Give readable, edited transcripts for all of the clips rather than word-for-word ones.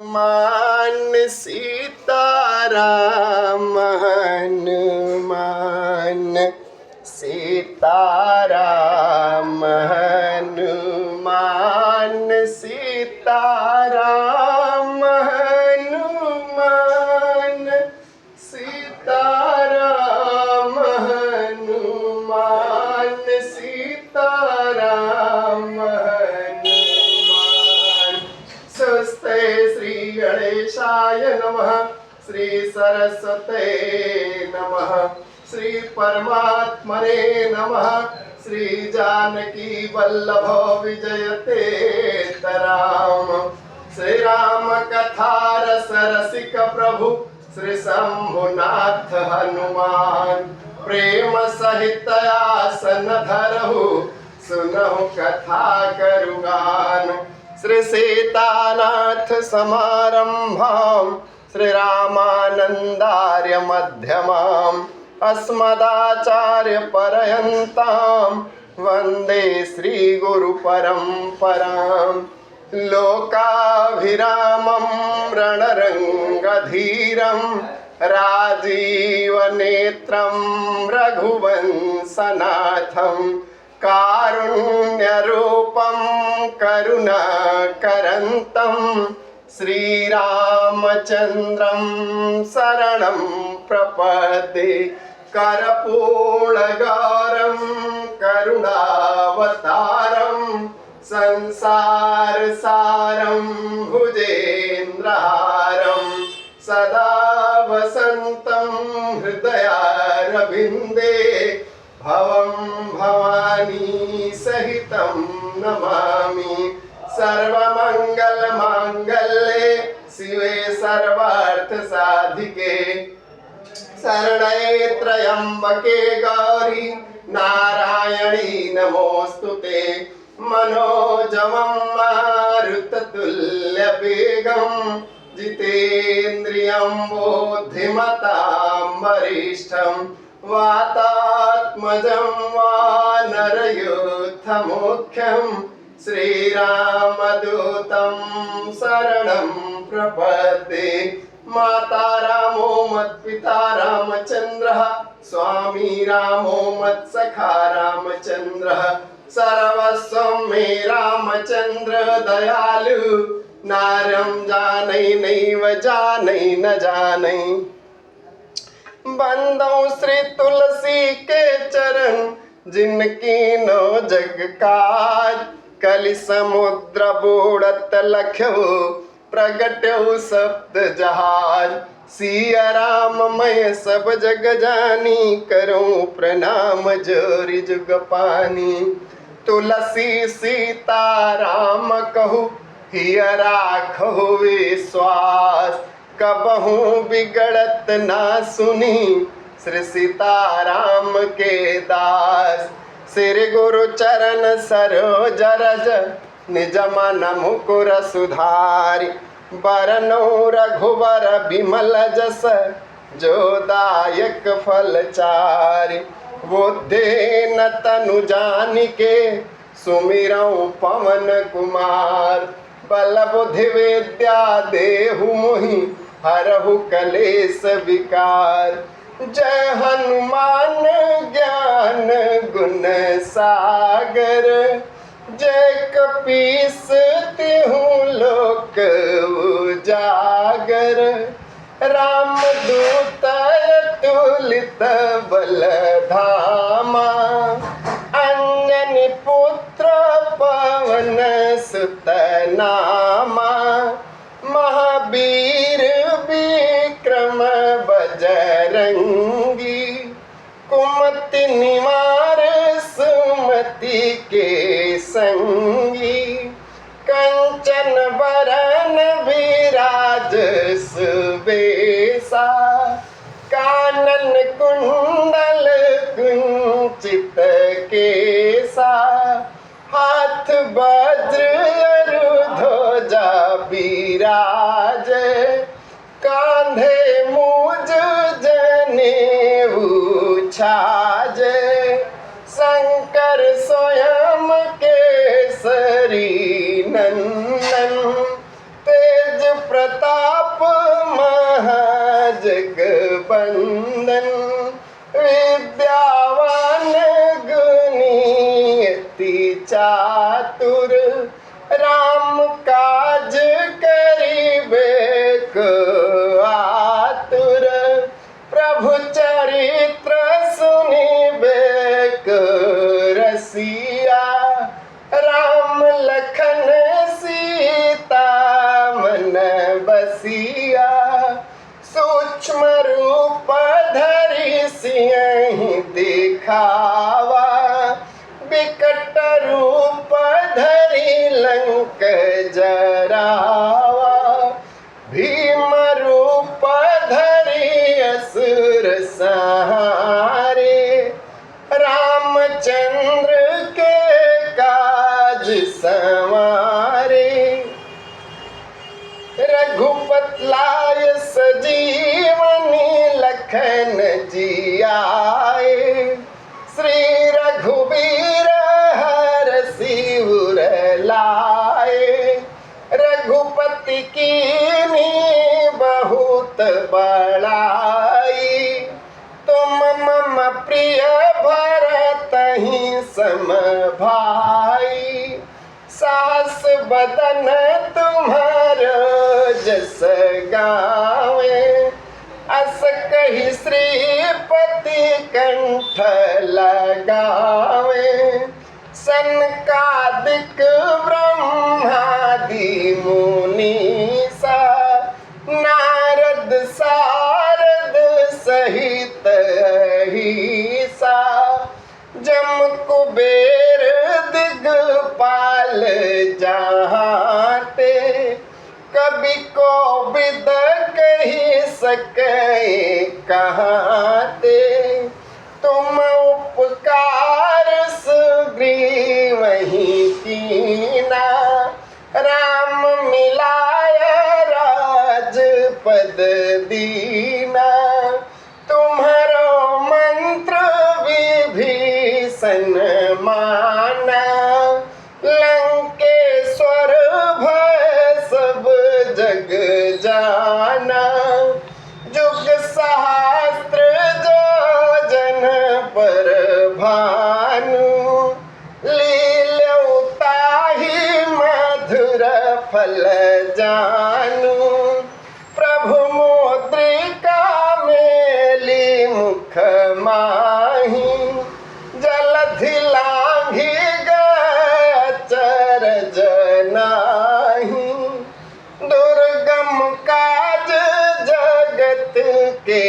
मान सीताराम हनुमान सीताराम हनुमान सीताराम हनुमान सीताराम हनुमान सीताराम स्वस्ते श्री गणेशाय नमः। श्री सरस्वते नमः। श्री परमात्मने नमः। श्री जानकी वल्लभ विजयते तराम। श्री राम कथा रस रसिक प्रभु श्री शंभुनाथ हनुमान। प्रेम सहित आसन धरहु सुनहु कथा करुगान। श्री सीतानाथ समारंभां श्री रामानंदार्य मध्यमाम् अस्मदाचार्य पर्यन्तां वंदे श्री गुरु परंपरां। लोकाभिरामं रणरंगधीरं राजीवनेत्रं रघुवंशनाथं कारुण्यरूपं करुणाकरन्तं श्रीरामचन्द्रं शरणं प्रपद्ये। कर्पूरगौरं करुणावतारं संसारसारं भुजेन्द्रहारं सदा वसन्तं हृदयारविन्दे भवं भवानी सहितं नमामि। सर्वमंगलमांगल्ये शिवे सर्वार्थसाधिके शरण्ये त्र्यंबके गौरी नारायणी नमोस्तुते। मनोजवं मारुततुल्यवेगं जितेन्द्रियं बुद्धिमतां वरिष्ठं वातात्मजं वानरयूथमुख्यं श्रीरामदूतं शरणं प्रपद्ये। माता रामो मत्पिता रामचन्द्रः स्वामी रामो मत्सखा रामचन्द्रः सर्वस्वं मे रामचन्द्र दयालु नारं जानै नैव जानै न जानै। बंदौ श्री तुलसी के चरण जिनकी नो जग काज। कलि समुद्र बूढ़त लख्यो प्रगट्यो सप्त जहाज। सिया राम मैं सब जग जानी करूं प्रणाम जोरि जुग पानी। तुलसी सीता राम कहू हिय राखहु विश्वास। कबहू बिगड़त ना सुनी श्री सीताराम के दास। श्री गुरु चरण सरोज रज निज मन मुकुर सुधारि। बरनौ रघुवर बिमल जस जो दायक फल चारि। बुद्धि न तनु जानिके सुमिरौ पवन कुमार। बल बुद्धि विद्या देहु मोहि हरहु कलेश विकार। जय हनुमान ज्ञान गुण सागर। जय कपीस तिहु लोक उजागर। राम दूत अतुलित बल धामा। अंजनी पुत्र पवन सुत नामा। महावीर विक्रम बजरंगी। कुमति निवार सुमति के संगी। कंचन बरन विराज सुबेसा। कानन कुंडल कुंचित केसा। हाथ वज्र ध्वजा विराज। कांधे मूज जनेऊ छाज। शंकर स्वयं केसरी नंदन। तेज प्र प्रताप महाजगबंदन, विद्यावान गुणी अति चातुर, राम काज करिबे को आतुर, प्रभु चरित्र सुनिबे को रसिया, राम लखन सीता मन बसिया, सूक्ष्म रूप धरि सियहि दिखावा, विकट रूप धरि लंक जरावा, भीम रूप धरि असुर संहारे, रामचंद्र के काज संवारे, रघुपत लाय सजीवनी लखन जियाए, श्री रघुबीर हरषि उर लाए, रघुपति कीन्ही बहुत बड़ाई, तुम मम प्रिय भरतहि सम भाई, सास बदन तुम्हारो जस गावे, अस कहि श्रीपति कंठ लगावे, सनकादिक ब्रह्मादि मुनीसा, नारद सारद सहित अहिसा, जम कुबेर दिगपाल जहाते, कवि कोविद कहि सकै कहाते, तुम उपकार सुग्रीवहि कीना, राम मिलाय राजपद दीना, तुम्हारो मंत्र विभीषण माना, लंकेश्वर भय सब जग जाना, जुग सहस्त्र जो जन पर भानु, लील्यौ ताहि मधुर फल जानू, प्रभु मुद्रिका मेली मुख माही, जलधि लांघि अचरज नाही, दुर्गम काज जगत के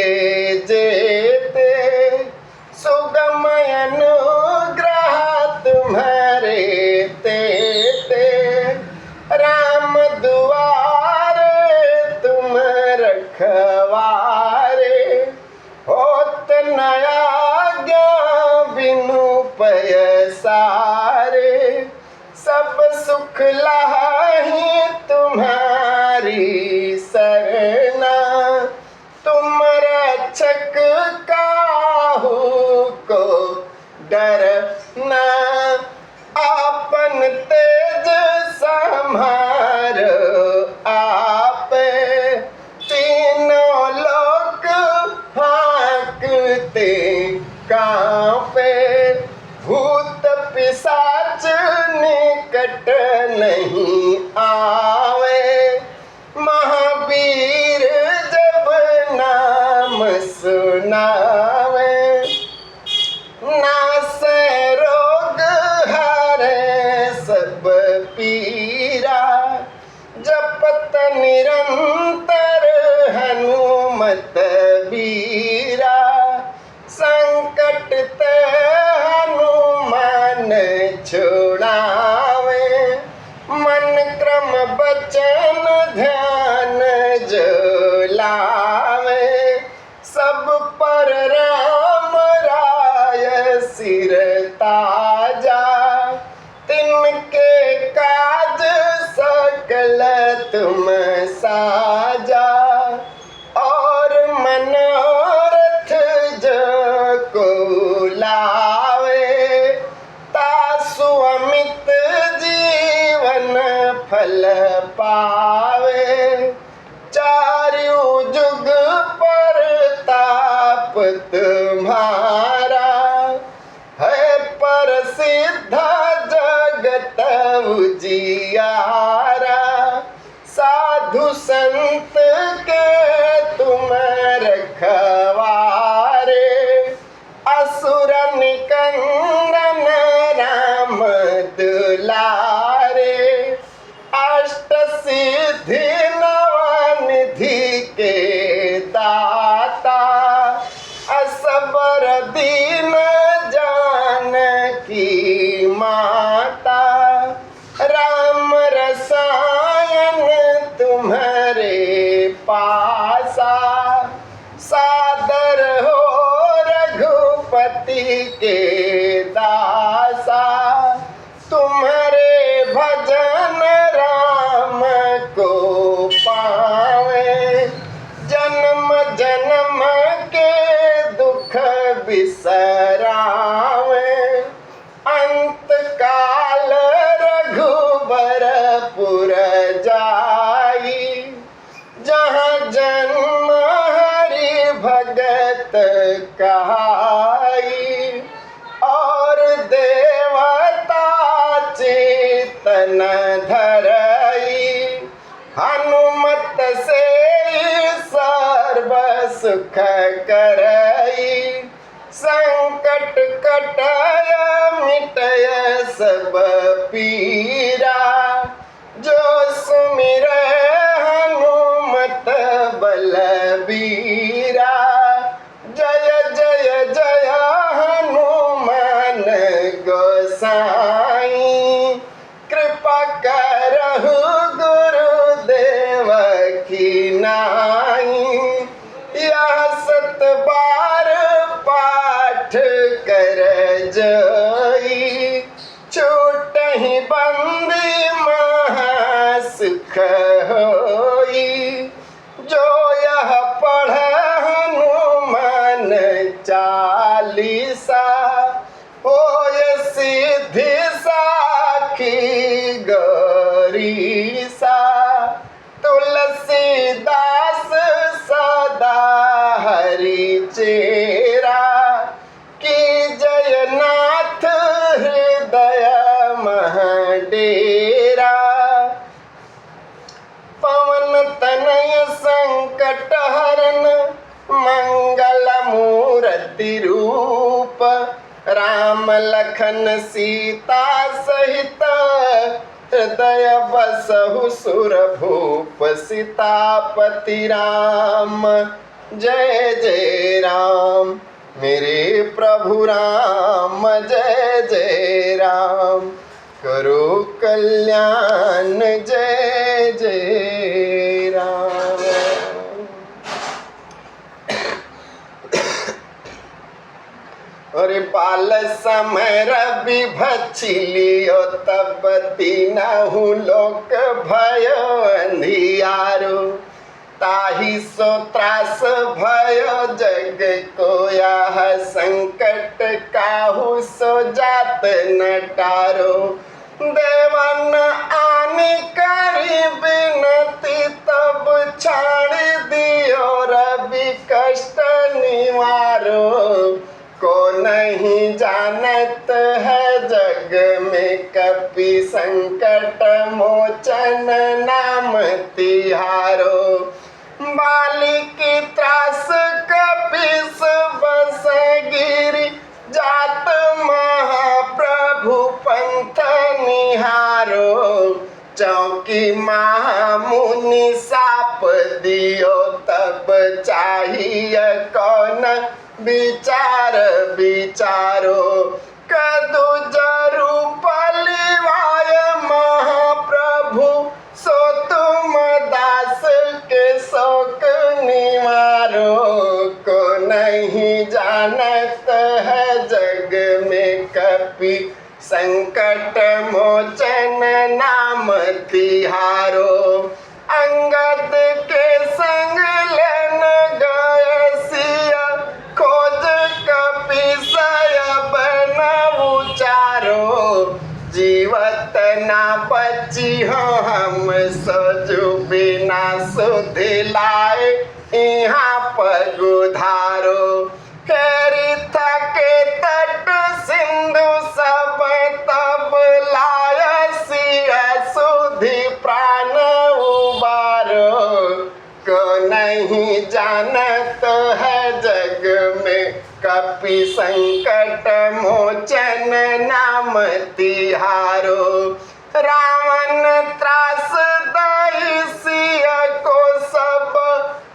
जेते, सुगम अनुग्रह तुम्हारे तेते, राम दुआरे तुम रखवारे, होत न आज्ञा बिनु पयसारे, सब सुख लहाहि तुम्हारी सरना, तुम रक्षक काहू को डरना, आपन तेज सम्हारो आपे, तीनों लोक हाँकते कांपे, भूत पिशाच निकट नहीं आवे, महावीर जब नाम सुनावे, नासै रोग हरे सब पीरा, जपत निरंतर हनुमत बीरा, संकट ते हनुमान छुड़ावे, मन क्रम बचन ध्यान जो लावे, सब पर राम राय सिर ताजा, तिनके काज सकल तुम साजा, और मनोरथ जो को लावे, तासु अमित जीवन फल पावे, साधु संत के तुम रखवारे, असुर निकंदन राम दुलारे, अष्ट सिद्धि नवनिधि के दाता, असबर दीन जानकी माता, राम रसायन तुम्हारे पासा, सादर हो रघुपति के दासा, तुम्हारे भजन राम को पावे, जन्म जन्म के दुख बिसरावे, अंत काल रघुबरपुर जाई, जहाँ जन्म हरि भगत कहाई, और देवता चेतन धरई, हनुमत से सर्व सुख करई, संकट कटय मिटय सब पीरा, जो सुमिरै हनुमत बलबीरा, जय जय जय हनुमान गोसाई, कृपा करहु गुरुदेव की नाई, यह सत बार पाठ कर जोई, छूटहि बंदी महासुख होई, जो यह पढ़ हनुमान चालीसा, होय सिद्धि साखी गौरीसा, तुलसीदास सदा हरि चेरा, की जयनाथ हृदय महडेरा, पवन तनय संकट हरन मंगल मूर्ति रूप, राम लखन सीता सहित हृदय बसहु सुर भूप, सीतापति राम जय जय राम, मेरे प्रभु राम जय जय राम, करो कल्याण जय जय राम। अरे बाल समय रवि भछिलियो, तब तीनहु लोक भयो अंधियारो, ताहि सो त्रास भयो जग को, यह संकट काहू सो जात न टारो, देवन आनि करी बिनती, तब छाड़ दियो रवि कष्ट निवारो, को नहीं जानत है जग में कपि, संकट मोचन नाम तिहारो, बाली की त्रास कपिस बस गिरी, जात महाप्रभु पंथ निहारो, चौकी महामुनि साप दियो, तब चाहिए कौन विचार विचारो, कदु जरु पलिवाय महाप्रभु, सो तुम दास के शोक निवारो, को नहीं जानत है जग में कपि, संकट मोचन नाम तिहारो, अंगद के संग लेन गए सिया, खोज कपिसय बन उचारो, जीवत ना बची हो हम सजु, बिना सुध लाए यहाँ पगुधारो, फेरी थके तट सिंधु सब, तब लाय सिया सुधि प्राण उबारो, को नहीं जानत है जग में कपि संकट मोचन नाम तिहारो। रावण त्रास दई सिय को सब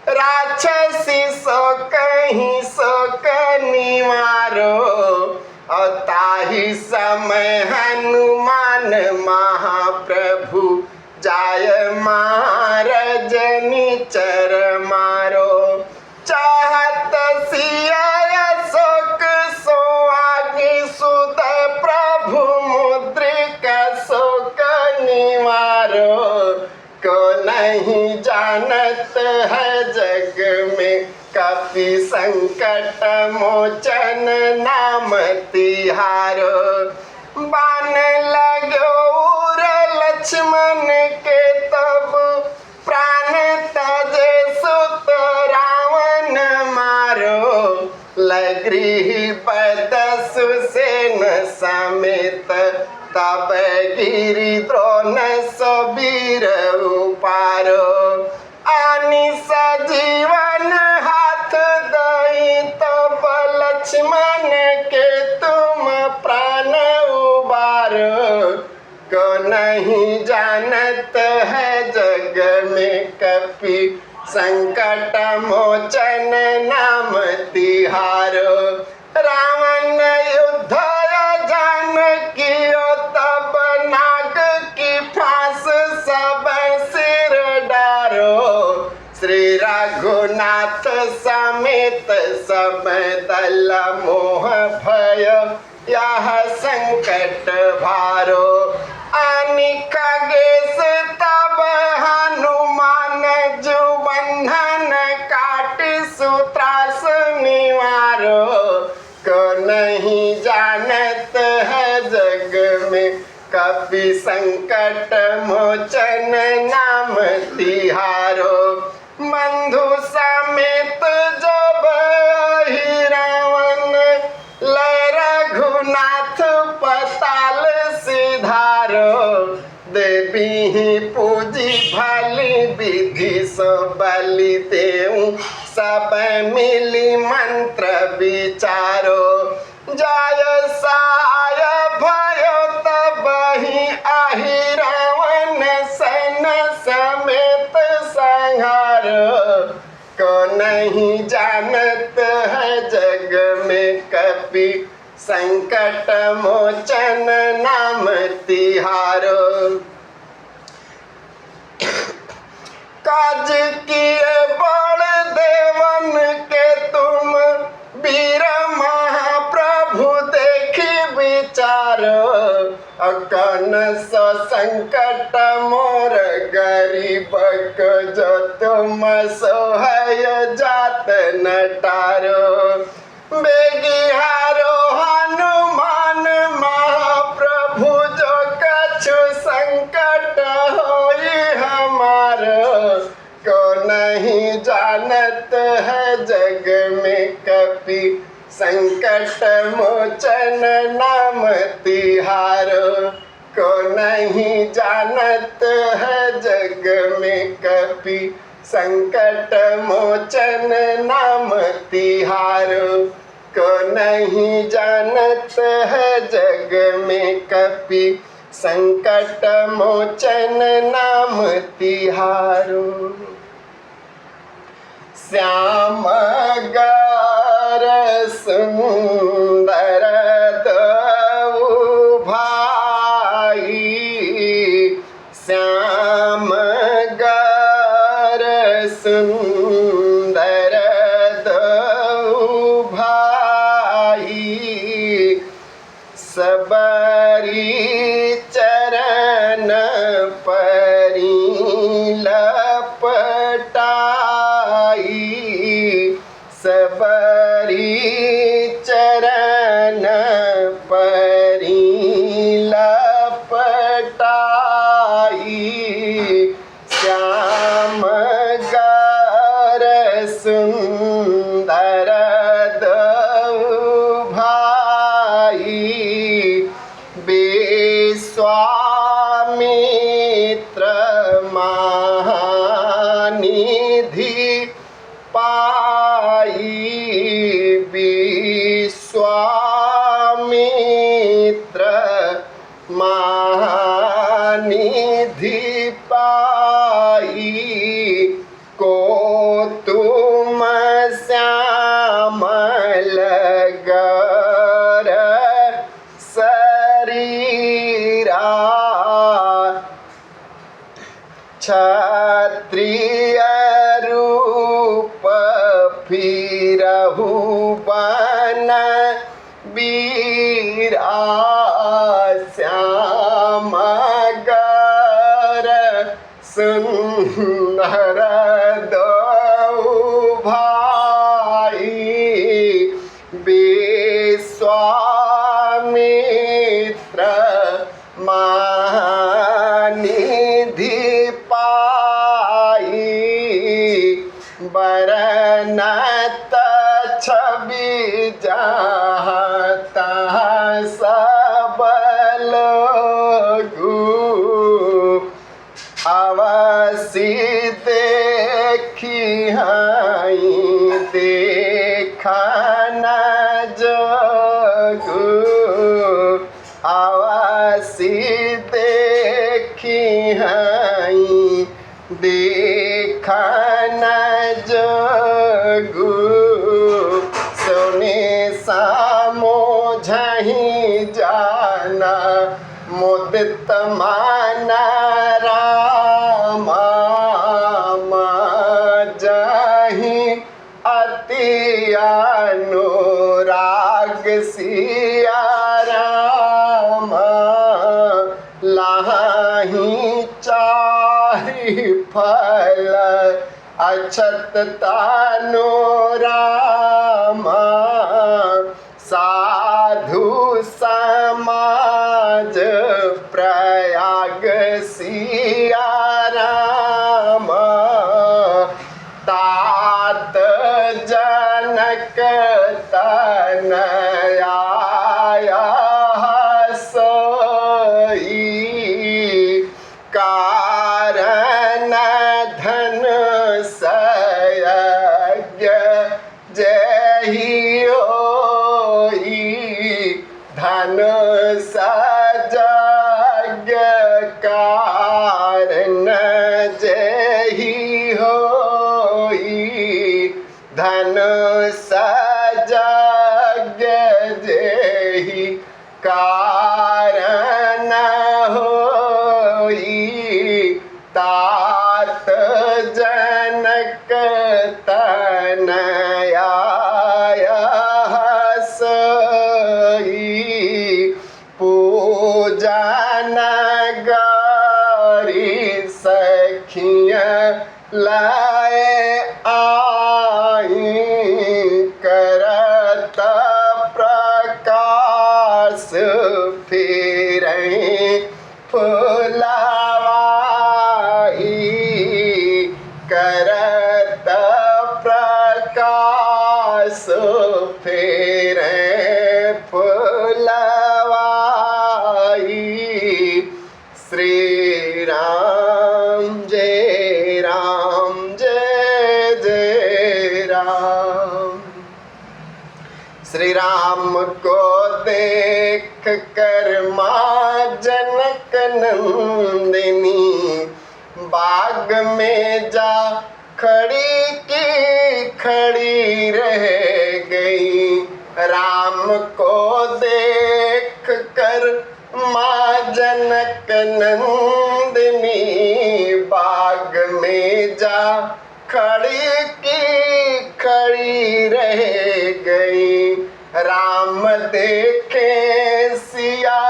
राक्षसी सो कहीं सो निवारो। ताहि समय हनुमान महाप्रभु जाय मार जनिचर मारो। चाहत सिया शोक सो आगे सुत प्रभु मुद्रिक शोक निवारो। को नहीं जानत है जग में कपि संकट मोचन नाम तिहारो। बाण लगो उर लक्ष्मण के तब प्राण तजे सुत रावण मारो। लगृह बदसु सेन समेत तब गिरि द्रोण सबीर उपारो। आनि सजीवन हाथ दई तब लक्ष्मण के तुम प्राण उबारो। को नहीं जानत है जग में कपि संकट मोचन नाम तिहारो। रावण युद्ध जानकी तब नाग की फांस सब सिर डारो। श्री रघुनाथ समेत सब दल मोह भय यह संकट भारो। आनि खगेश तब हनुमान जो बंधन काट सूत्रास निवारो। को नहीं जानत है जग में कपि संकट मोचन नाम तिहारो। बंधु समेत जब ही रावण लय रघुनाथ पताल सिधारो। देवी ही पूजी भली विधि सो बलि देऊ सब मिली मंत्र विचारो। जाय साय भयो तब ही आहि रावण सैन समेत संहारो। को नहीं जानत है जग में कपि संकट मोचन नाम तिहारो। काज किए बड़ देवन के तुम वीर महाप्रभु देखी विचारो। अकन सो संकट मोर गरीब जो तुम सोहय जात नटारो। बेगिहारो हनुमान महाप्रभु जो कछु संकट होई हमारो। को नहीं जानत है जग में कपि संकट मोचन नाम तिहारो। को नहीं जानत है जग में कपि संकट मोचन नाम तिहारो। को नहीं जानत है जग में कपि संकट मोचन नाम तिहारो। श्याम गार सुंदर दो भाई। श्याम गार सुंदर दो भाई। सबरी चरण परी लपटाई। सबरी चरण परी लपटाई। श्याम गार सुंदर दो भाई। विश्वामित्र महानिधि फिरहु बन बीरा श्याम गर सुंदर दो भाई विश्वामित्र महानिधि पाई बरनत छवि जाता सब लोगु अवसि देखी हई देखा न जोगु अवसि देखी हई देखा न जोगु सुने सामो झही जाना मुदित माना रामा जही अति अनुराग सिया रामा लाही चाहि फल अछत तानो रामा साधु समाज प्रयाग सिया राम तात जनक तनया सोई कारण धन सयज्ञ जही होई धन सजग कारण जही होई धन सजग जही कारण होई तात जनक तनया सोई पूजन गौरी सखिया लाए आई करत प्रकाश फिरे फुलवाई करत प्रकाश फिरे फुलवाई श्री राम जय राम जय जय राम। श्री राम को देख कर माँ जनक नंदिनी बाग में जा खड़ी की खड़ी रह गई। राम को देख कर माँ जनक नंदिनी बाग में जा खड़ी की खड़ी रह गई। राम देखे सिया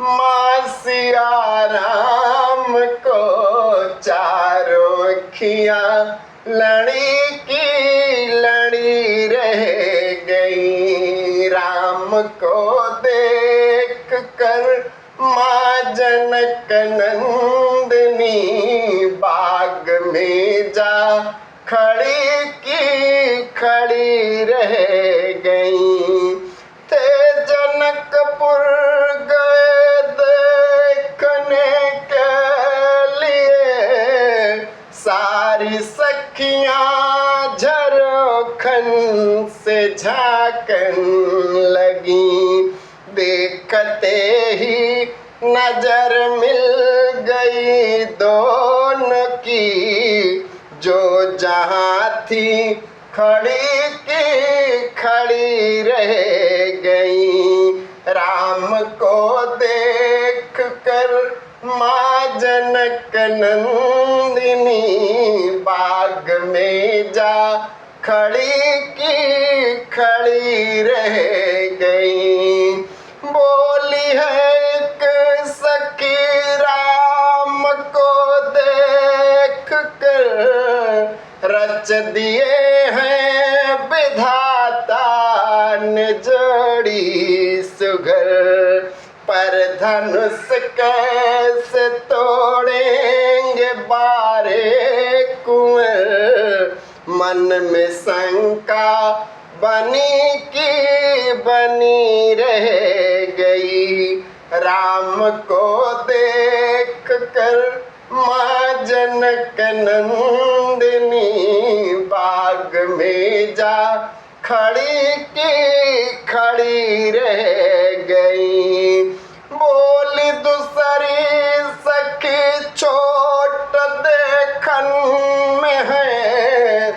माँ सिया राम को चारों खिया लड़ी की लड़ी रह गई। राम को देख कर माँ जनक नंदिनी बाग में जा खड़ी की खड़ी रह गई। थे जनकपुर गए देखने के लिए सारी सखियां झरोखन से झांकन लगी। देखते ही नजर मिल गई दोनों की जो जहाँ थी खड़ी की खड़ी रह गई। राम को देख कर माँ जनक नंदिनी बाग में जा खड़ी की खड़ी रह गई। बोली है एक सखी राम को देख कर, रच दिए हैं विधाता ने जोड़ी सुघर। पर धनुष कैसे तोड़ेंगे बारे कुंवर, मन में शंका बनी की बनी रह गई। राम को देख कर माँ जनक नंदिनी, बाग में जा खड़ी की खड़ी रह गई। बोली दूसरी सखी छोट देखन में है,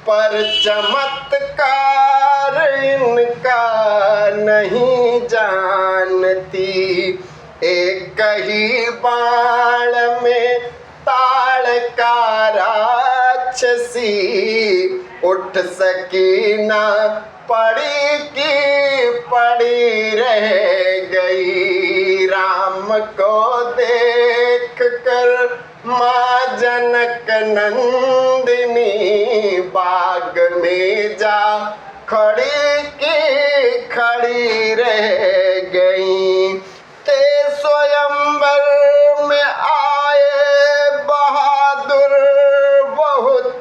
पर चमत्कार इनका नहीं जानती। एक ही बाण में ताड़ का राक्षसी, उठ सकी ना पड़ी की पड़ी रह गई। राम को देख कर माँ जनक नंदिनी, बाग में जा खड़ी की खड़ी रह गई। ते स्वयंवर में आए बहादुर बहुत,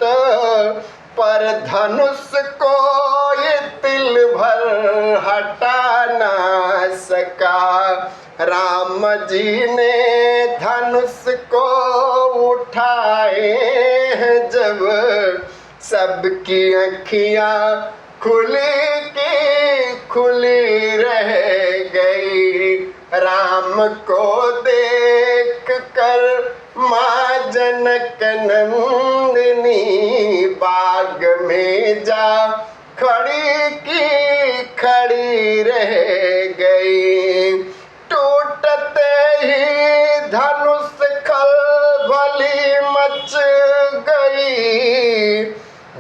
पर धनुष को ये तिल भर हटा ना सका। राम जी ने धनुष को उठाए हैं जब, सबकी अखियां खुली की खुली रह गई। राम को देख कर माँ जनक नंदिनी, बाग में जा खड़ी की खड़ी रह गई। टूटते ही धनुष खलबली मच गई,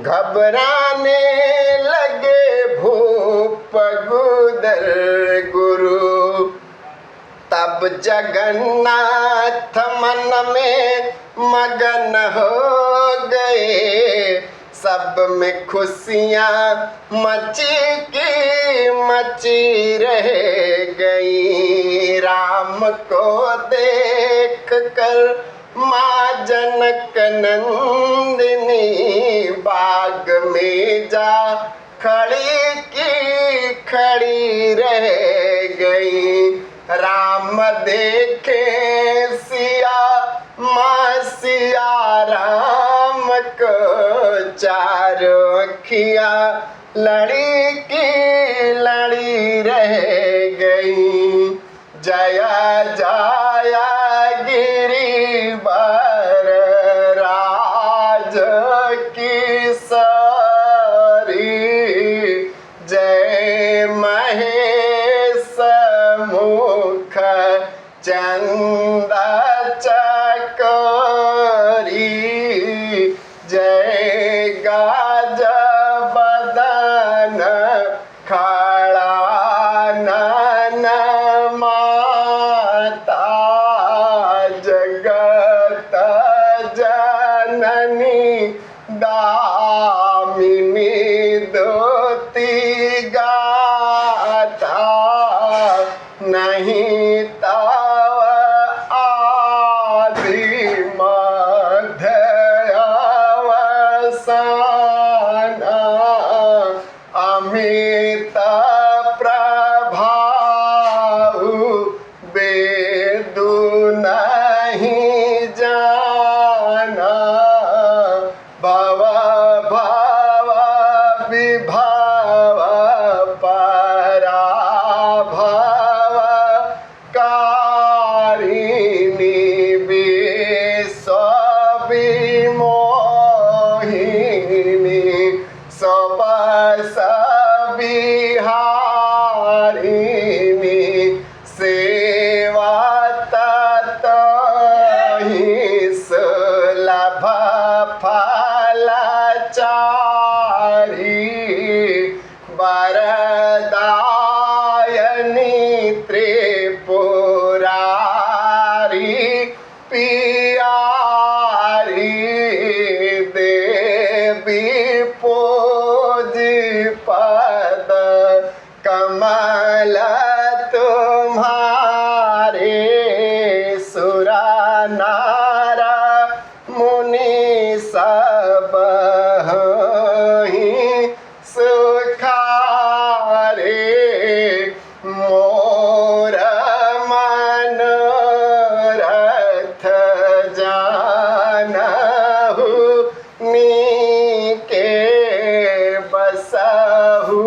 घबराने लगे भूप गुदर गुरु। तब जगन्नाथ मन में मगन हो गए, सब में खुशियाँ मची की मची रह गई। राम को देख कर माँ जनक नंदिनी, बाग में जा खड़ी की खड़ी रह गई। राम देखे सिया माँ सिया राम को, चारों अखियाँ लड़ी की लड़ी रह गई। जया जया गिरिवर राज की सारी, जय महेश मुख चंदा चकोरी, जय गाज बदन खड़ा नन माता, जगत जननी दामिनी दोती गाता। नहीं तव आदि मध्य अवसान, अमित प्रभाव वेदु नहीं जाना। भव भव विभव पराभव कारिणी, विश्व विमोहिनी, सबस विहारिणी, सेवा ततहि सुलभ फल चा पूजी पद कमल तुम्हारे सुरा नारा मुनि सब ही सुखारे मोर मनोरथ जानहु नीके बसहु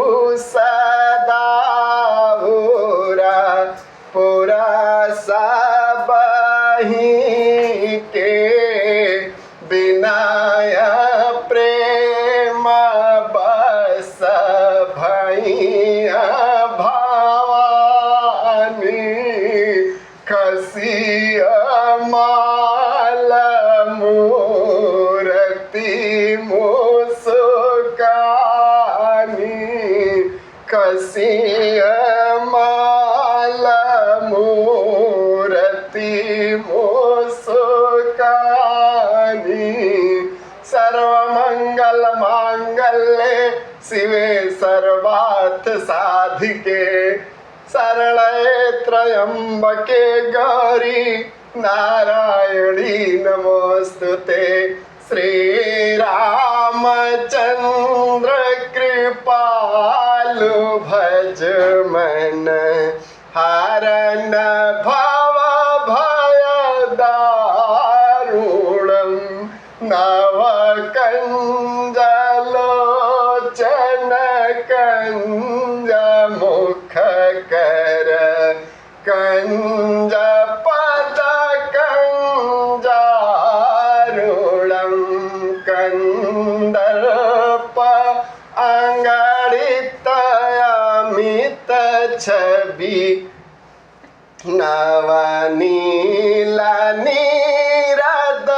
सदा पुरा सबहि के विनय प्रेम बस भैया भवानी खसिय माल मूर्ति मुस्कानी खसिय माल मूर्ति मुस्कानी सर्वमंगल मांगल्ये शिवे सर्वार्थ साधिके शरण्ये त्र्यंबके गौरी नारायणी नमोस्तुते। श्री रामचंद्र कृपालु भज मन हरन भव भय दारुणं नव कंजलोचन कंज मुख कर कंज पद कंजारुणं कंदर्प अंगड़ित अमित छवि नवनील नीरद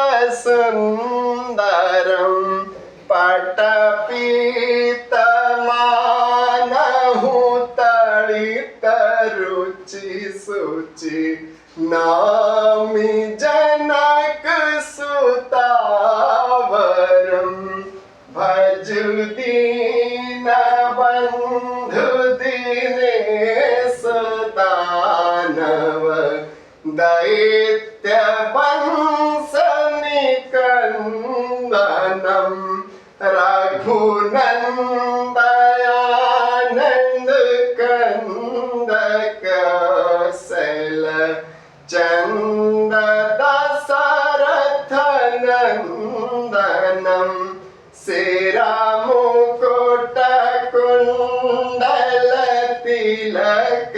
सुंदरम पटपीत मानहु तड़ित रुचि सुचि नामि जनक सुतावरम भजु दीन बंधु दीनेश दानव दैत्य वंश निकंदनम रघुनंदयानंद कंद कौशल चंद दशरथ नंदनम श्रीरा मुकुट कुंडल तिलक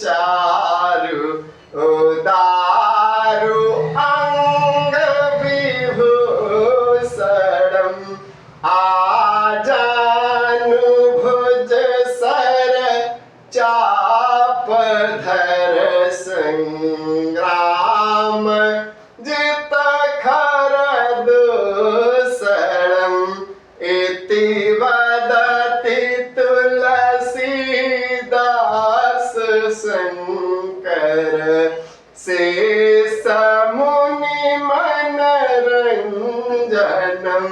चारु उदारु अंग विभूषणम आजानु भुज सर चाप धर संग्राम जित खर दूषणम इति वदति तुलसीदास शंकर शेष मुनि मनरंजनम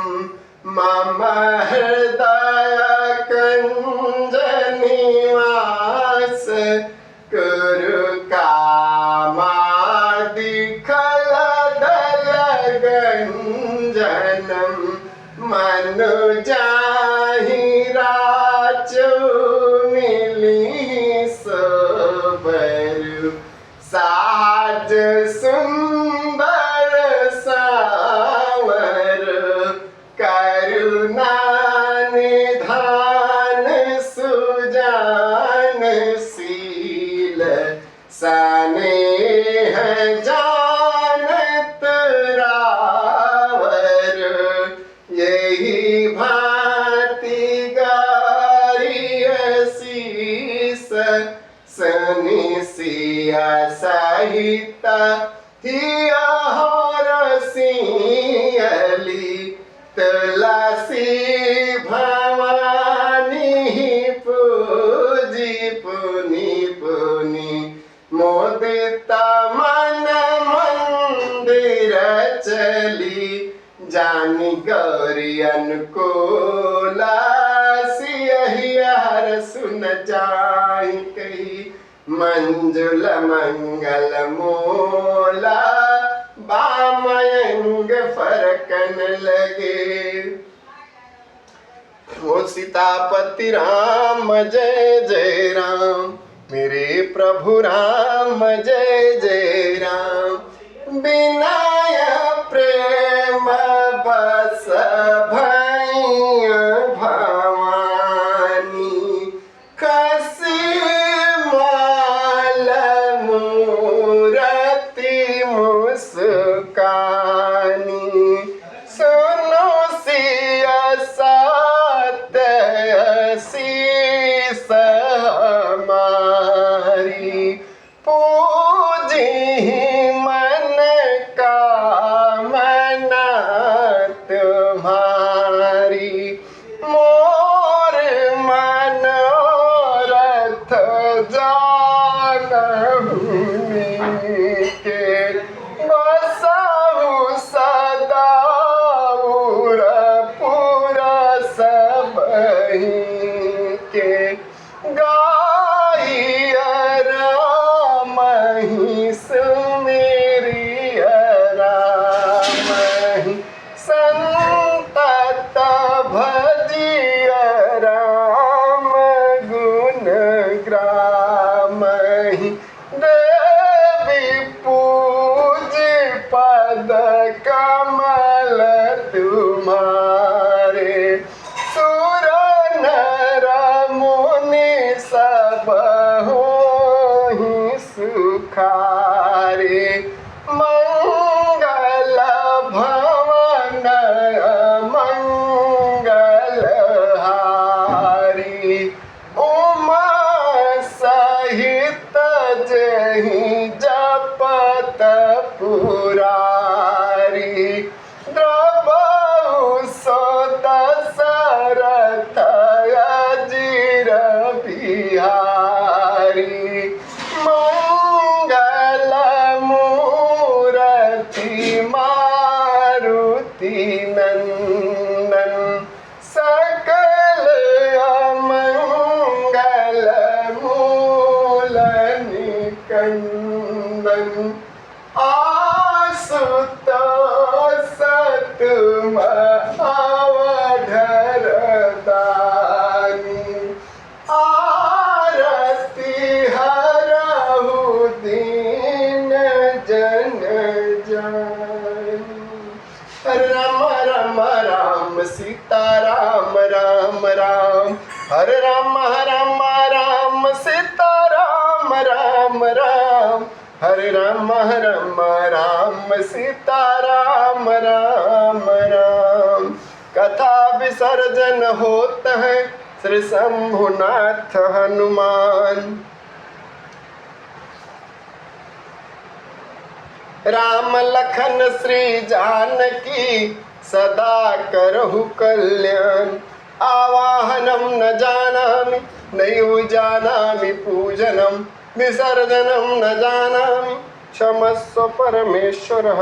मम हृदय कंज निवास कुरु कामादिखल दल गंजनम मनु जाहि राचु मिली सोबरु साज सुंदर सावर करुणा निधान सुजान शील स्नेह जानत रावर यही भांति गारिय शीस सनि सिया सहित हिया रसियली तुलसी भवानी पूजी पुनि पुनि मोदित मन मंदिर चली जानी गौरी अनुकूल जाई कही मंजुल मंगल मोला बामयंग फरकन लगे। ओ सीतापति राम जय जय राम, मेरे प्रभु राम जय जय राम। बिनाय प्रेम बस भैया भवानी, कसी माल मूरति मुस्कानी। सुनो सिया सत्य शीस हमारी, पूजी मन कामना तुम्हारी। मोर मनोरथ जानहुँ के, बसहु सदा पुरा सबहि के। गाइया रामहि सुमिरिय रामहि, संतत भजिय राम गुण ग्रामहि। देवी पूज पद कमल तुम्हारे, सुर नर मुनि सब होहि सुखारे। मंगल भवन मंगल हारी, उमा सहित जहि जपत पुरारी। द्रवहु सो दशरथ अजीर बिहारी, मंगल मूरति मारुति नंदन। सकल अमंगल मूल निकंदन, आशुतोष तुम अवधर दानी। आरती हरहु दीन जन जानी। हरे राम राम राम सीता राम राम राम, हरे राम राम सीता राम राम राम, हरे राम राम सीता राम राम राम। कथा विसर्जन होता है श्री शंभुनाथ हनुमान। राम लखन श्री जानकी सदा करहु कल्याण। आवाहनम न जानामि नैव जानामि पूजनम, विसर्जनम न जानामि क्षमस्व परमेश्वरः।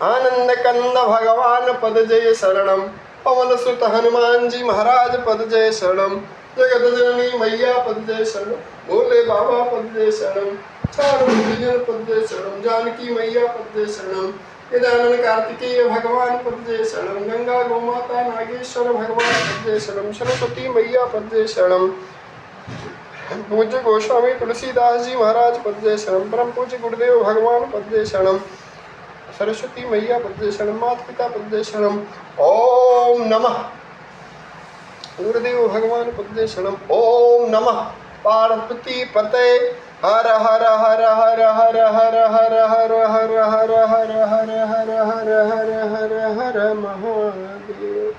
आनंद कंद भगवान पद जय शरणम, पवन सुत हनुमान जी महाराज पद जय शरणम। जगत जननी मैया पद जय शरणम, भोले बाबा पद जय शरणम। चारों पद जय शरणम, जानकी मैया पद जय शरणम। गजानन कार्तिकेय भगवान पद जय शरणम, गंगा गोमाता नागेश्वर भगवान पद जय शरणम। सरस्वती मैया पद जय शरणम। पूज्य गोस्वामी तुलसीदास जी महाराज पद जय शरणम। परम पूज्य गुरुदेव भगवान पद जय शरणम। सरस्वती मैया पद जय शरणम। माता पिता पद जय शरणम। ओम नमः गुरुदेव भगवान पद जय शरणम। ओम नमः पार्वती पते। हर हर हर हर हर हर हर हर हर हर हर हर हर हर हर हर हर महादेव।